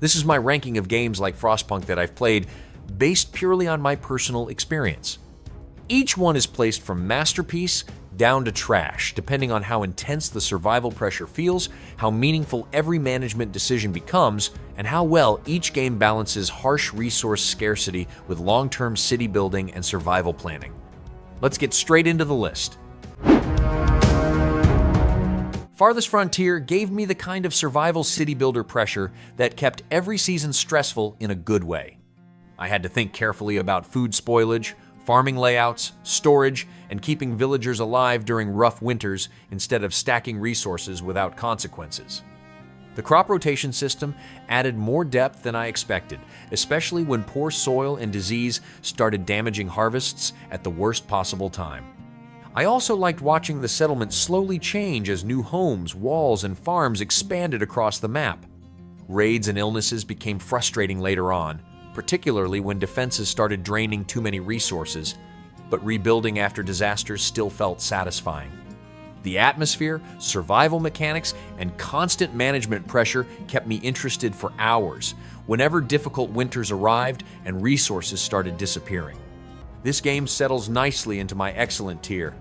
This is my ranking of games like Frostpunk that I've played, based purely on my personal experience. Each one is placed from masterpiece down to trash, depending on how intense the survival pressure feels, how meaningful every management decision becomes, and how well each game balances harsh resource scarcity with long-term city building and survival planning. Let's get straight into the list. Farthest Frontier gave me the kind of survival city builder pressure that kept every season stressful in a good way. I had to think carefully about food spoilage, farming layouts, storage, and keeping villagers alive during rough winters instead of stacking resources without consequences. The crop rotation system added more depth than I expected, especially when poor soil and disease started damaging harvests at the worst possible time. I also liked watching the settlement slowly change as new homes, walls, and farms expanded across the map. Raids and illnesses became frustrating later on, particularly when defenses started draining too many resources, but rebuilding after disasters still felt satisfying. The atmosphere, survival mechanics, and constant management pressure kept me interested for hours whenever difficult winters arrived and resources started disappearing. This game settles nicely into my excellent tier.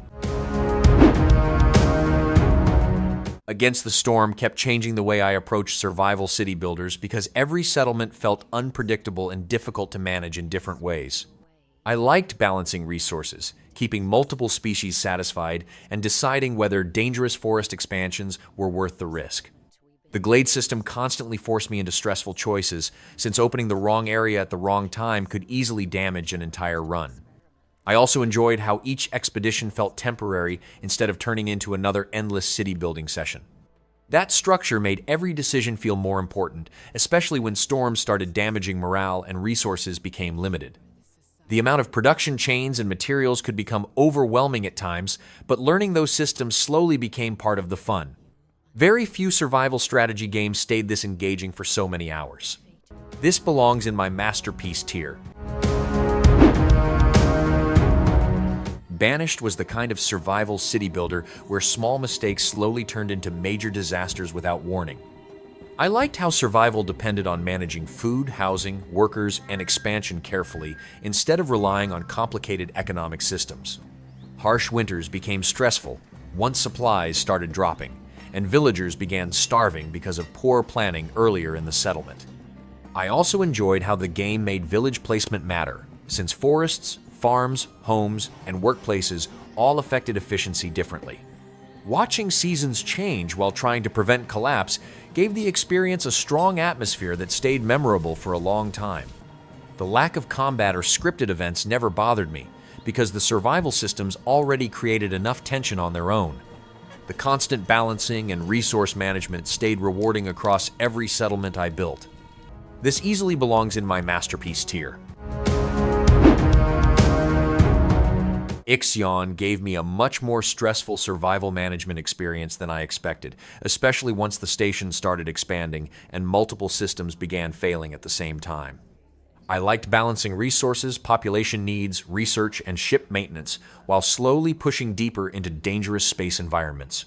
Against the Storm kept changing the way I approached survival city builders because every settlement felt unpredictable and difficult to manage in different ways. I liked balancing resources, keeping multiple species satisfied, and deciding whether dangerous forest expansions were worth the risk. The glade system constantly forced me into stressful choices, since opening the wrong area at the wrong time could easily damage an entire run. I also enjoyed how each expedition felt temporary instead of turning into another endless city-building session. That structure made every decision feel more important, especially when storms started damaging morale and resources became limited. The amount of production chains and materials could become overwhelming at times, but learning those systems slowly became part of the fun. Very few survival strategy games stayed this engaging for so many hours. This belongs in my masterpiece tier. Banished was the kind of survival city builder where small mistakes slowly turned into major disasters without warning. I liked how survival depended on managing food, housing, workers, and expansion carefully instead of relying on complicated economic systems. Harsh winters became stressful once supplies started dropping, and villagers began starving because of poor planning earlier in the settlement. I also enjoyed how the game made village placement matter, since forests, farms, homes, and workplaces all affected efficiency differently. Watching seasons change while trying to prevent collapse gave the experience a strong atmosphere that stayed memorable for a long time. The lack of combat or scripted events never bothered me, because the survival systems already created enough tension on their own. The constant balancing and resource management stayed rewarding across every settlement I built. This easily belongs in my masterpiece tier. IXION gave me a much more stressful survival management experience than I expected, especially once the station started expanding and multiple systems began failing at the same time. I liked balancing resources, population needs, research, and ship maintenance while slowly pushing deeper into dangerous space environments.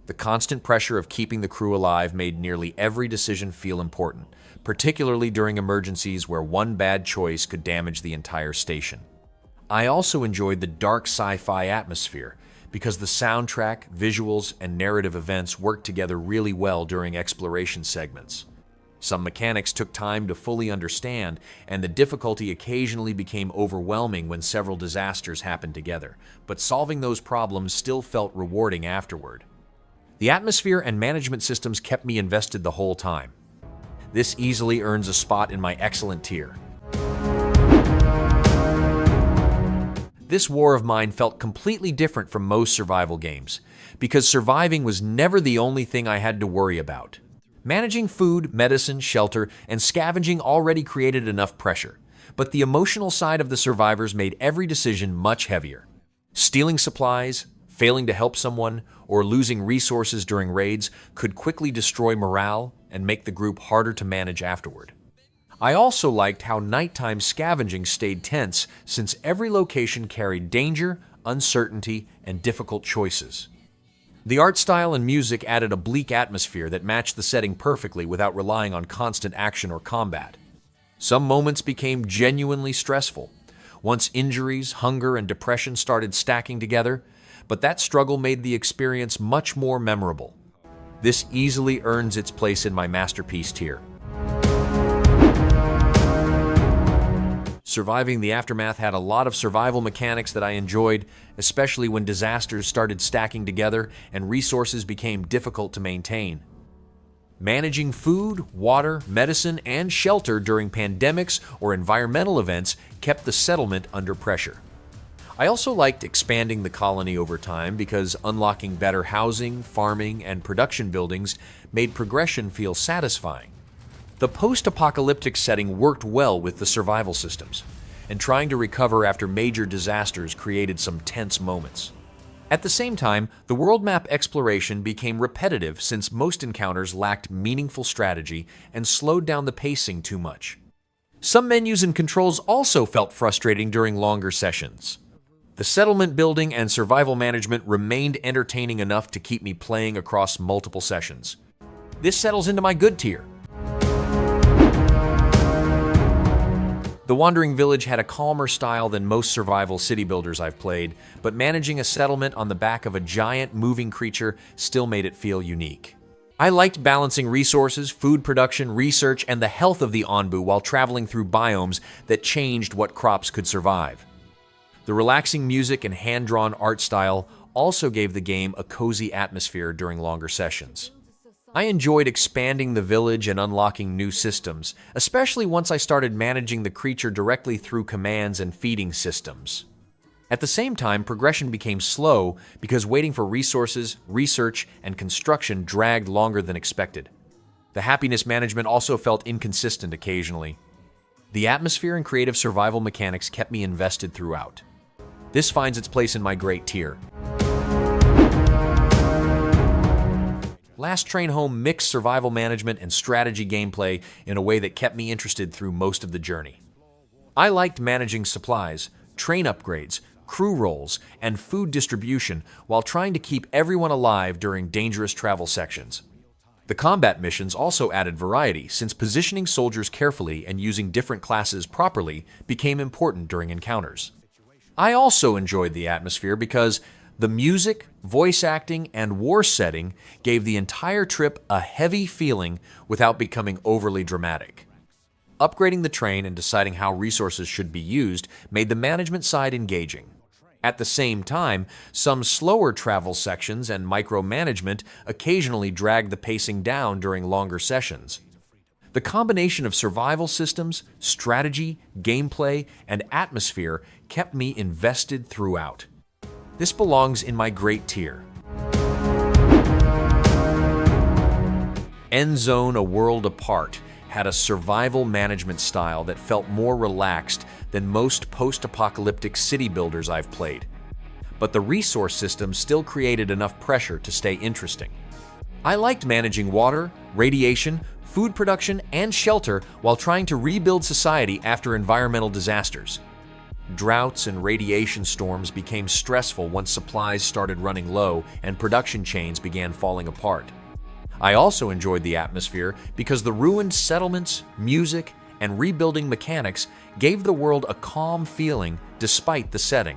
The constant pressure of keeping the crew alive made nearly every decision feel important, particularly during emergencies where one bad choice could damage the entire station. I also enjoyed the dark sci-fi atmosphere because the soundtrack, visuals, and narrative events worked together really well during exploration segments. Some mechanics took time to fully understand, and the difficulty occasionally became overwhelming when several disasters happened together, but solving those problems still felt rewarding afterward. The atmosphere and management systems kept me invested the whole time. This easily earns a spot in my excellent tier. This war of mine felt completely different from most survival games, because surviving was never the only thing I had to worry about. Managing food, medicine, shelter, and scavenging already created enough pressure, but the emotional side of the survivors made every decision much heavier. Stealing supplies, failing to help someone, or losing resources during raids could quickly destroy morale and make the group harder to manage afterward. I also liked how nighttime scavenging stayed tense, since every location carried danger, uncertainty, and difficult choices. The art style and music added a bleak atmosphere that matched the setting perfectly without relying on constant action or combat. Some moments became genuinely stressful, once injuries, hunger, and depression started stacking together, but that struggle made the experience much more memorable. This easily earns its place in my masterpiece tier. Surviving the Aftermath had a lot of survival mechanics that I enjoyed, especially when disasters started stacking together and resources became difficult to maintain. Managing food, water, medicine, and shelter during pandemics or environmental events kept the settlement under pressure. I also liked expanding the colony over time because unlocking better housing, farming, and production buildings made progression feel satisfying. The post-apocalyptic setting worked well with the survival systems, and trying to recover after major disasters created some tense moments. At the same time, the world map exploration became repetitive since most encounters lacked meaningful strategy and slowed down the pacing too much. Some menus and controls also felt frustrating during longer sessions. The settlement building and survival management remained entertaining enough to keep me playing across multiple sessions. This settles into my good tier. The Wandering Village had a calmer style than most survival city builders I've played, but managing a settlement on the back of a giant moving creature still made it feel unique. I liked balancing resources, food production, research, and the health of the Onbu while traveling through biomes that changed what crops could survive. The relaxing music and hand-drawn art style also gave the game a cozy atmosphere during longer sessions. I enjoyed expanding the village and unlocking new systems, especially once I started managing the creature directly through commands and feeding systems. At the same time, progression became slow because waiting for resources, research, and construction dragged longer than expected. The happiness management also felt inconsistent occasionally. The atmosphere and creative survival mechanics kept me invested throughout. This finds its place in my great tier. Last Train Home mixed survival management and strategy gameplay in a way that kept me interested through most of the journey. I liked managing supplies, train upgrades, crew roles, and food distribution while trying to keep everyone alive during dangerous travel sections. The combat missions also added variety, since positioning soldiers carefully and using different classes properly became important during encounters. I also enjoyed the atmosphere because the music, voice acting, and war setting gave the entire trip a heavy feeling without becoming overly dramatic. Upgrading the train and deciding how resources should be used made the management side engaging. At the same time, some slower travel sections and micromanagement occasionally dragged the pacing down during longer sessions. The combination of survival systems, strategy, gameplay, and atmosphere kept me invested throughout. This belongs in my great tier. Endzone: A World Apart had a survival management style that felt more relaxed than most post-apocalyptic city builders I've played. But the resource system still created enough pressure to stay interesting. I liked managing water, radiation, food production, and shelter while trying to rebuild society after environmental disasters. Droughts and radiation storms became stressful once supplies started running low and production chains began falling apart. I also enjoyed the atmosphere because the ruined settlements, music, and rebuilding mechanics gave the world a calm feeling despite the setting.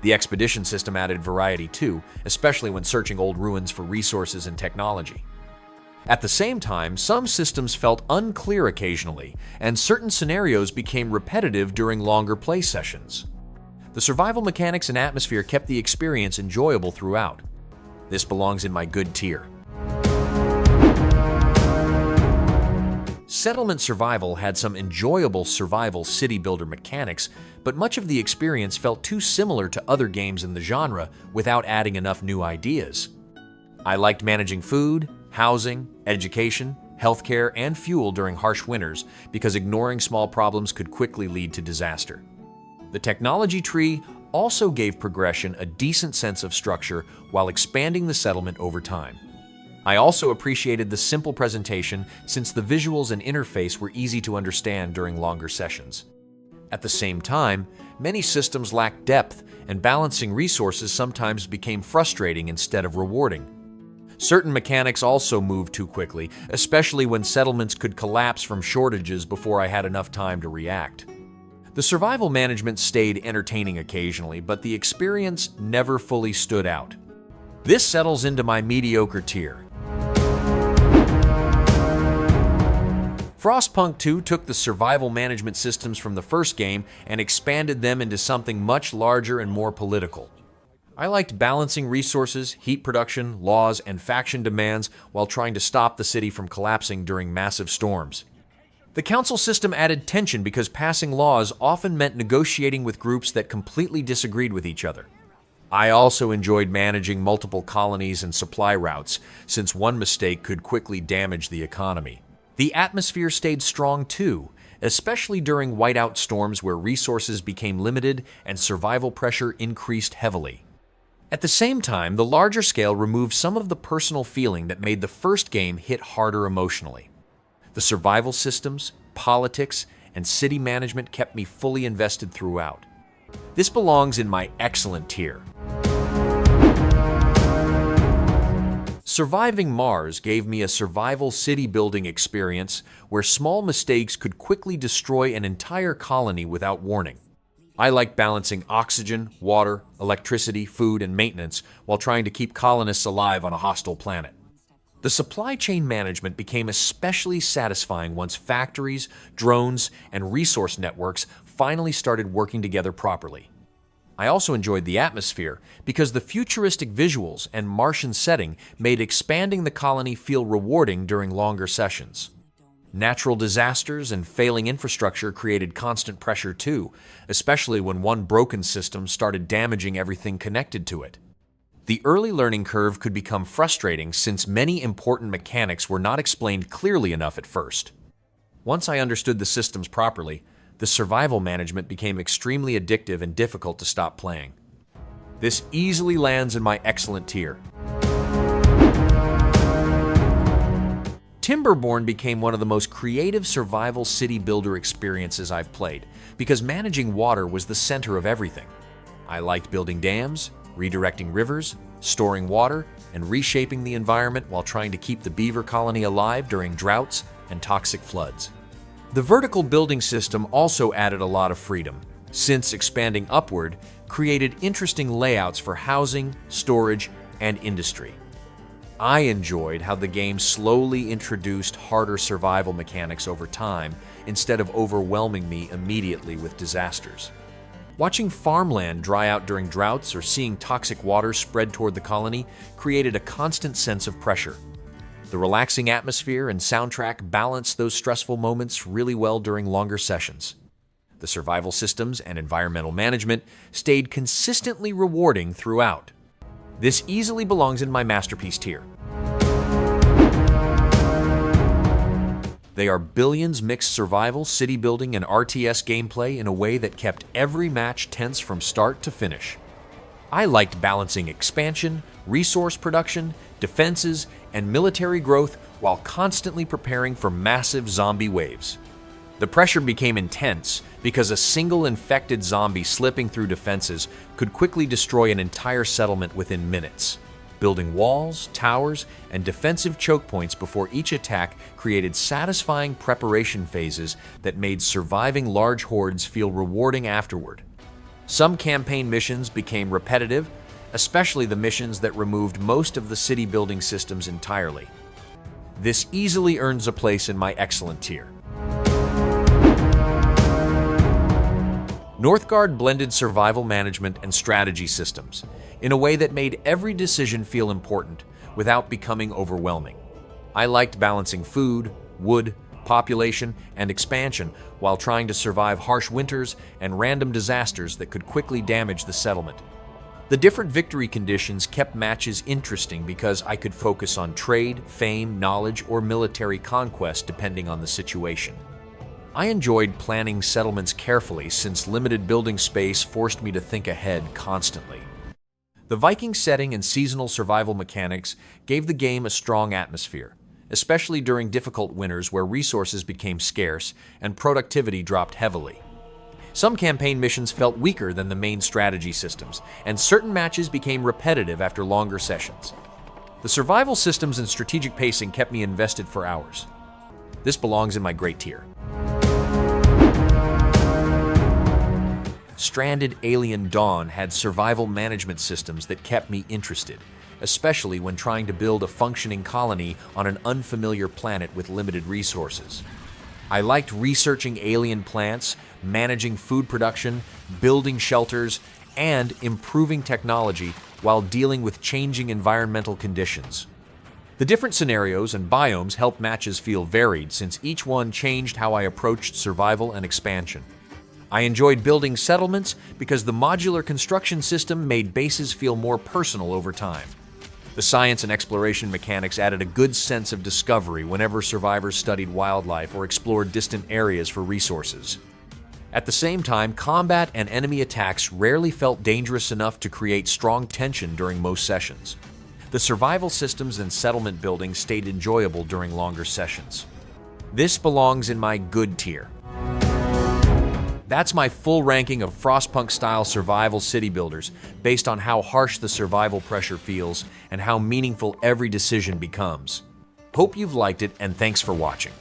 The expedition system added variety too, especially when searching old ruins for resources and technology. At the same time, some systems felt unclear occasionally, and certain scenarios became repetitive during longer play sessions. The survival mechanics and atmosphere kept the experience enjoyable throughout. This belongs in my good tier. Settlement Survival had some enjoyable survival city builder mechanics, but much of the experience felt too similar to other games in the genre without adding enough new ideas. I liked managing food, housing, education, healthcare, and fuel during harsh winters because ignoring small problems could quickly lead to disaster. The technology tree also gave progression a decent sense of structure while expanding the settlement over time. I also appreciated the simple presentation since the visuals and interface were easy to understand during longer sessions. At the same time, many systems lacked depth, and balancing resources sometimes became frustrating instead of rewarding. Certain mechanics also moved too quickly, especially when settlements could collapse from shortages before I had enough time to react. The survival management stayed entertaining occasionally, but the experience never fully stood out. This settles into my mediocre tier. Frostpunk 2 took the survival management systems from the first game and expanded them into something much larger and more political. I liked balancing resources, heat production, laws, and faction demands while trying to stop the city from collapsing during massive storms. The council system added tension because passing laws often meant negotiating with groups that completely disagreed with each other. I also enjoyed managing multiple colonies and supply routes, since one mistake could quickly damage the economy. The atmosphere stayed strong too, especially during whiteout storms where resources became limited and survival pressure increased heavily. At the same time, the larger scale removed some of the personal feeling that made the first game hit harder emotionally. The survival systems, politics, and city management kept me fully invested throughout. This belongs in my excellent tier. Surviving Mars gave me a survival city building experience where small mistakes could quickly destroy an entire colony without warning. I like balancing oxygen, water, electricity, food, and maintenance while trying to keep colonists alive on a hostile planet. The supply chain management became especially satisfying once factories, drones, and resource networks finally started working together properly. I also enjoyed the atmosphere because the futuristic visuals and Martian setting made expanding the colony feel rewarding during longer sessions. Natural disasters and failing infrastructure created constant pressure too, especially when one broken system started damaging everything connected to it. The early learning curve could become frustrating since many important mechanics were not explained clearly enough at first. Once I understood the systems properly, the survival management became extremely addictive and difficult to stop playing. This easily lands in my excellent tier. Timberborn became one of the most creative survival city builder experiences I've played because managing water was the center of everything. I liked building dams, redirecting rivers, storing water, and reshaping the environment while trying to keep the beaver colony alive during droughts and toxic floods. The vertical building system also added a lot of freedom, since expanding upward created interesting layouts for housing, storage, and industry. I enjoyed how the game slowly introduced harder survival mechanics over time instead of overwhelming me immediately with disasters. Watching farmland dry out during droughts or seeing toxic water spread toward the colony created a constant sense of pressure. The relaxing atmosphere and soundtrack balanced those stressful moments really well during longer sessions. The survival systems and environmental management stayed consistently rewarding throughout. This easily belongs in my masterpiece tier. They are Billions mixed survival, city building, and RTS gameplay in a way that kept every match tense from start to finish. I liked balancing expansion, resource production, defenses, and military growth while constantly preparing for massive zombie waves. The pressure became intense because a single infected zombie slipping through defenses could quickly destroy an entire settlement within minutes. Building walls, towers, and defensive choke points before each attack created satisfying preparation phases that made surviving large hordes feel rewarding afterward. Some campaign missions became repetitive, especially the missions that removed most of the city building systems entirely. This easily earns a place in my excellent tier. Northgard blended survival management and strategy systems in a way that made every decision feel important without becoming overwhelming. I liked balancing food, wood, population, and expansion while trying to survive harsh winters and random disasters that could quickly damage the settlement. The different victory conditions kept matches interesting because I could focus on trade, fame, knowledge, or military conquest depending on the situation. I enjoyed planning settlements carefully since limited building space forced me to think ahead constantly. The Viking setting and seasonal survival mechanics gave the game a strong atmosphere, especially during difficult winters where resources became scarce and productivity dropped heavily. Some campaign missions felt weaker than the main strategy systems, and certain matches became repetitive after longer sessions. The survival systems and strategic pacing kept me invested for hours. This belongs in my great tier. Stranded Alien Dawn had survival management systems that kept me interested, especially when trying to build a functioning colony on an unfamiliar planet with limited resources. I liked researching alien plants, managing food production, building shelters, and improving technology while dealing with changing environmental conditions. The different scenarios and biomes helped matches feel varied since each one changed how I approached survival and expansion. I enjoyed building settlements because the modular construction system made bases feel more personal over time. The science and exploration mechanics added a good sense of discovery whenever survivors studied wildlife or explored distant areas for resources. At the same time, combat and enemy attacks rarely felt dangerous enough to create strong tension during most sessions. The survival systems and settlement building stayed enjoyable during longer sessions. This belongs in my good tier. That's my full ranking of Frostpunk-style survival city builders based on how harsh the survival pressure feels and how meaningful every decision becomes. Hope you've liked it, and thanks for watching.